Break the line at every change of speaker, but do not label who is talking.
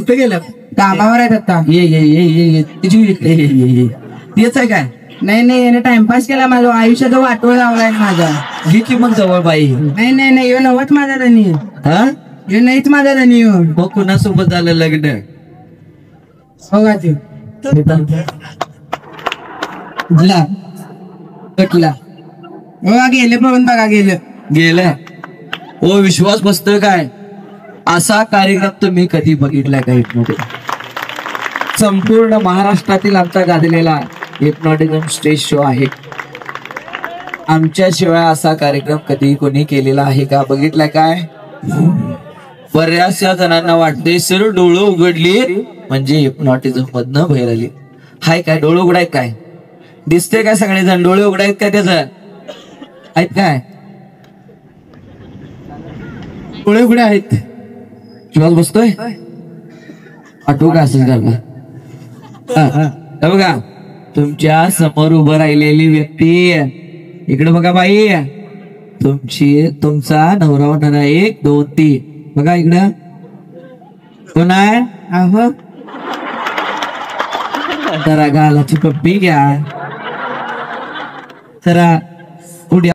कुठे गेलं?
कामावर आहेत आता.
ये ये ये ये ये तेच आहे काय?
नाही नाही, याने टाइमपास केला माझं आयुष्याचं वाटोळ लावलाय माझा.
घे की मग जवळ बाई.
नाही नाही नाही, यो नवच माझा धनी.
हा
यो नाहीच माझा धनी. यो
मग कुणासोबत झालं लग्न?
बघा ते कटला बघा, गेले पळून बघा, गेलं
गेलं. ओ विश्वास बसतोय काय? असा कार्यक्रम तुम्ही कधी बघितलाय का हिप्नोटिझम? संपूर्ण महाराष्ट्रातील आमचा गाजलेला हिप्नोटिझम स्टेज शो आहे. आमच्याशिवाय असा कार्यक्रम कधी कोणी केलेला आहे का? बघितलाय काय? बऱ्याचशा जणांना वाटते सर डोळं उघडली म्हणजे हिप्नोटिझम मधनं बाहेर आली. हाय काय? डोळं उघडाय काय? दिसते काय? सगळेजण डोळे उघडायत काय? त्याच आहेत काय?
डोळे उघडे आहेत.
विश्वास बसतोय? आठवू का असं झालं? बघा, तुमच्या समोर उभं राहिलेली व्यक्ती इकडे बघा बाई, तुमचा नवरा होणारा 1 2 3 बघा इकडं. कोण आहे?
अहो
जरा गालाची पप्पी घ्या. जरा